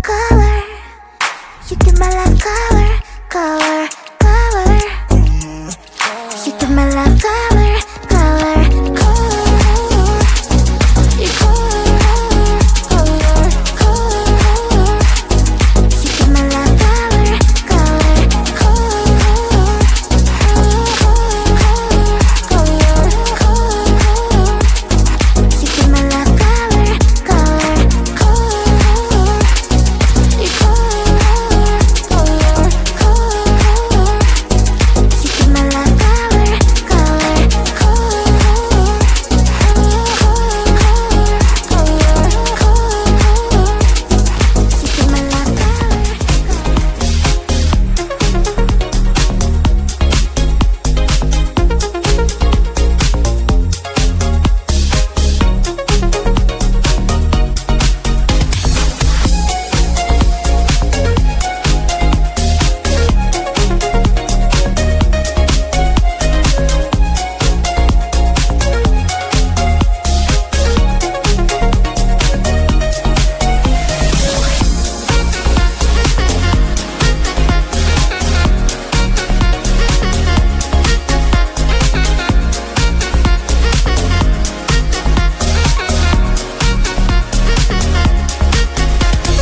color. You give my life color, color, color. You give my life color, color, color. You color, color, color. You give my life color, color, color. Color, color. You give my life color, color, color. You color, color, color. You give my life color, color, color. Color, color. You give my life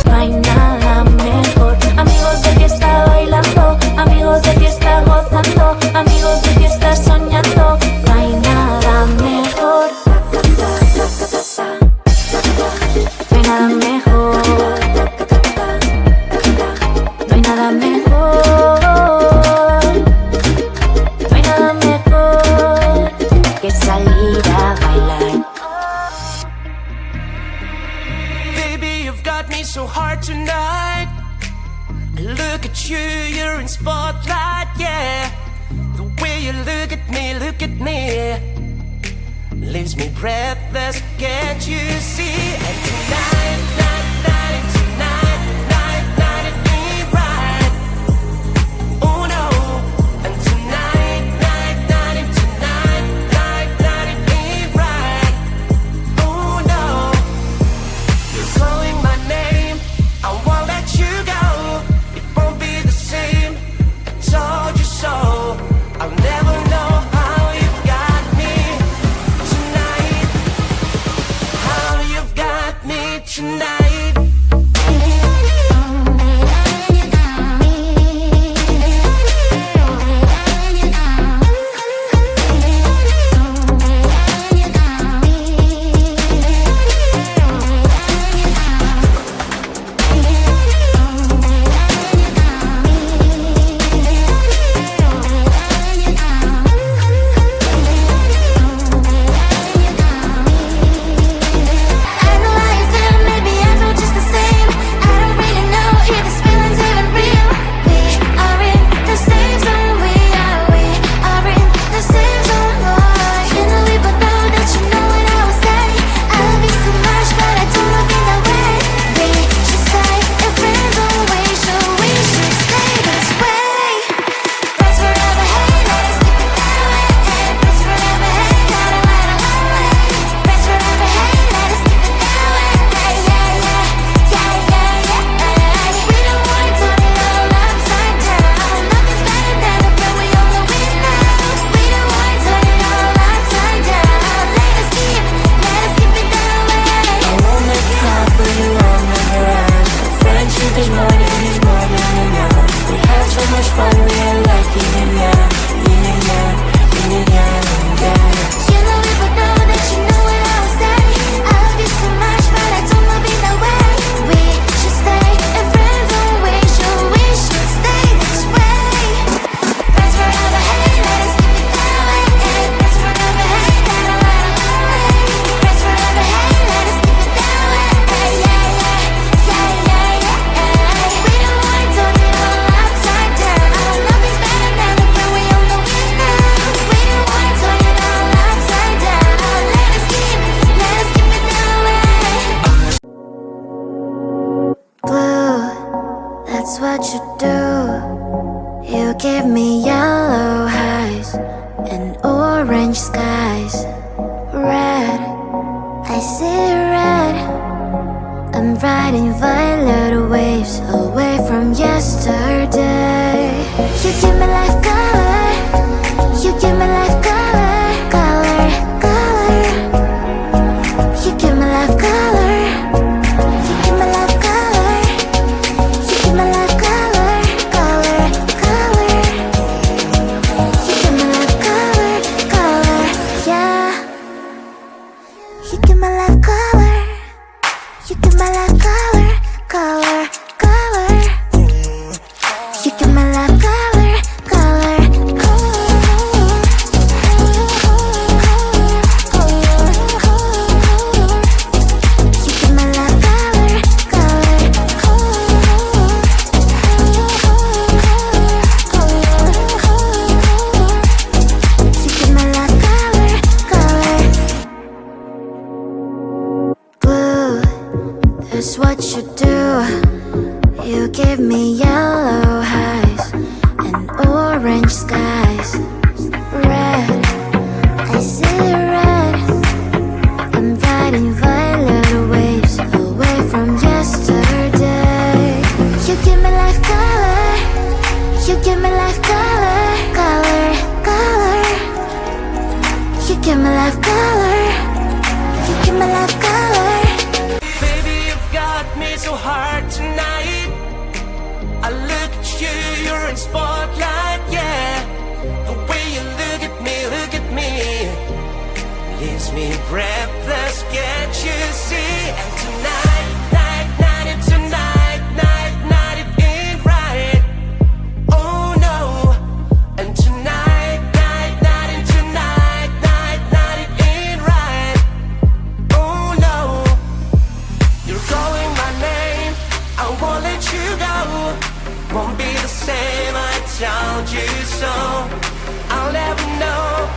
No hay nada mejor. Amigos de fiesta bailando, amigos de fiesta gozando, amigos de fiesta soñando. No hay nada mejor. No hay nada mejor. No hay nada mejor. No hay nada mejor que salir a bailar. Baby, you've got me so hard tonight. Look at you, you're in spotlight, yeah. The way you look at me, leaves me breathless, can't you see? And tonight, it ain't right. Oh no. And tonight, it ain't right. Oh no. You're calling my name, I won't let you go. It won't be the same, I told you so. I'll never know how you've got me tonight. How you've got me tonight. I know how you feel, maybe I feel just the same. I don't really know if this feeling's even real. We are in the same zone, we are in the same zone, boy. You know we both know that you know what I would say. I love you so much, but I don't love you that way. We should stay in friends always, so we should stay this way. Friends forever, hey, let us keep it that way. Friends forever, hey, la la la la la la. Friends forever, hey, let us keep it that way. Yeah, yeah, yeah, yeah, yeah. We don't want to turn it all upside down. Nothing's better than the friend we always know. We don't want to turn it all upside down. Let us keep it that way. I won't make it hard for you, I'll never ask. Friendship is more than enough. We have so much fun, we are like yin and yang, yin and yang, yin and yang, yeah. You know we both know that you know what I would say. I love you so much, but I don't love you that way. We should stay in friends always, so we should stay this way. Friends forever, hey, let us keep it that way. Friends forever, hey, la la la la la. Friends forever, hey, let us keep it that way. Yeah, yeah, yeah, yeah, yeah. We don't want to turn it all upside down. Nothing's better than the friend we always know. We don't want to turn it all upside down. Let us keep it that way. Blue, that's what you do. You give me yellow eyes and orange skies. Red, I see red. I'm riding violet away. You give my life color, color, color. You give my life color, color, color. You give my life color, color, you give my life color, color. Blue, that's what you do. You give me yellow highs and orange skies. Red, I see red. Inviting violet waves away from yesterday. You give me life color. You give me life color, color, color. You give me life color. You give me life color. Baby, you've got me so hard tonight. I look at you, you're in spotlight, yeah. The way you look at me, leaves me breathless, can't you see? And tonight, night, and tonight, night, it ain't right. Oh no. And tonight, night, and tonight, night, it ain't right. Oh no. You're calling my name, I won't let you go. Won't be the same, I told you so. I'll never know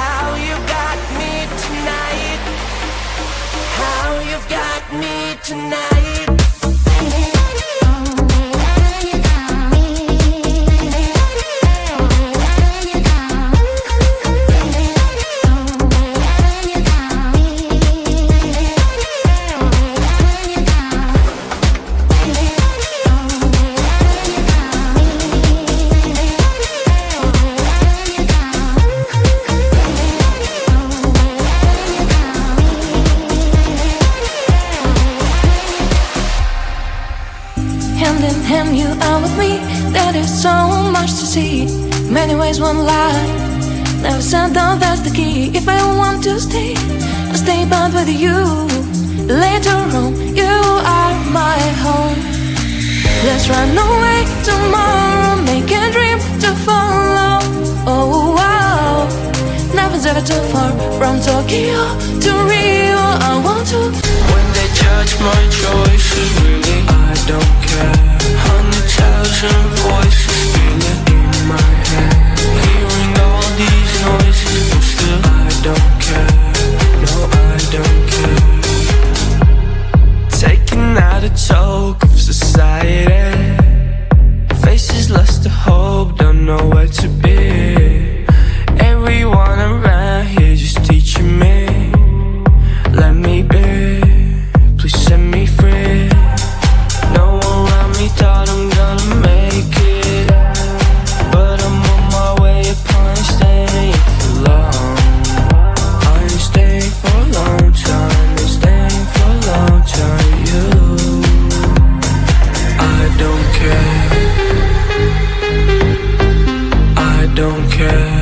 how you got me tonight. How you've got me tonight. Hand in hand, you are with me. There is so much to see. Many ways, one life. Never said down, that's the key. If I want to stay, I'll stay but with you. Later on, you are my home. Let's run away tomorrow. Make a dream to follow. Oh, wow. Nothing's ever too far. From Tokyo to Rio, I want to. When they judge my choices, really I don't care. 100,000 voices spinning in my head. Hearing all these noises, but still I don't care. No, I don't care. Taking out a toke of society. Faces lost the hope, don't know where to be. Everyone around here just teaching me. Let me be, please set me free. No one around me thought I'm gonna make it, but I'm on my way up, I ain't staying for long. I ain't staying for a long time, ain't staying for a long time. You, I don't care. I don't care.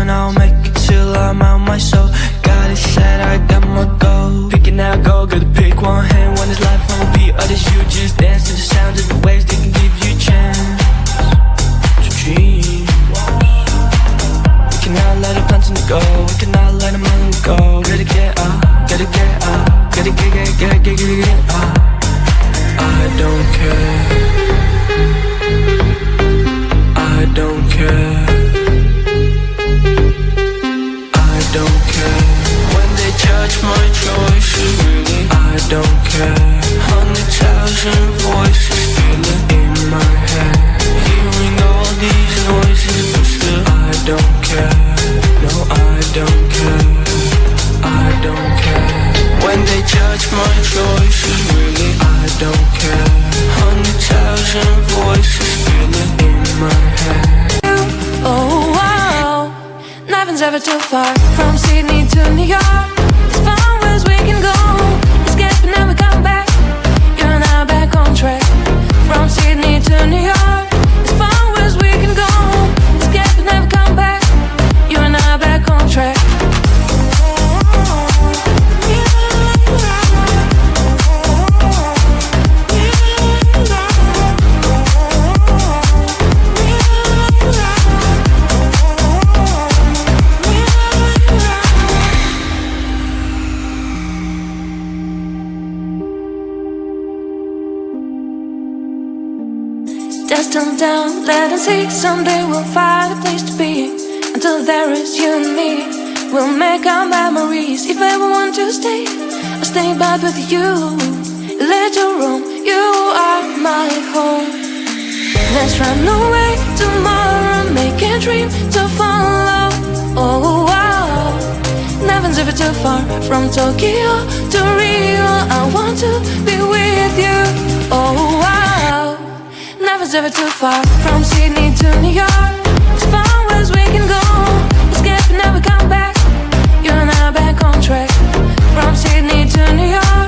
and I'll make it till I'm out my soul. Got it set, I got my goal. Picking out gold, gotta pick one hand. One is life on repeat, others you just dance to the sound of the waves. They can give you a chance to dream. We cannot let our plans go. We cannot let them go. Gotta get up, gotta get up, gotta get up. I don't care. I don't care. I don't care. When they judge my choices, really, I don't care. 100,000 voices feeling in my head, hearing all these noises, but still I don't care. No, I don't care. I don't care. When they judge my choices, really, I don't care. 100,000 voices feeling in my head. Oh, wow. Nothing's ever too far from Sydney to New York. As far as we can go, escape and never come back. You and I back on track. From Sydney to New York. As far as we can go, escape and never come back. You and I back on track. Destined down, let us see. Someday we'll find a place to be. Until there is you and me, we'll make our memories. If I ever want to stay, I'll stay back with you. Little room, you are my home. Let's run away tomorrow, make a dream to follow. Oh wow, nothing's ever too far from Tokyo to Rio. I want to be with you. Oh wow, nothing's ever too far from Sydney to New York. As far as we can go, escape and never come back. You and I back on track. From Sydney to New York.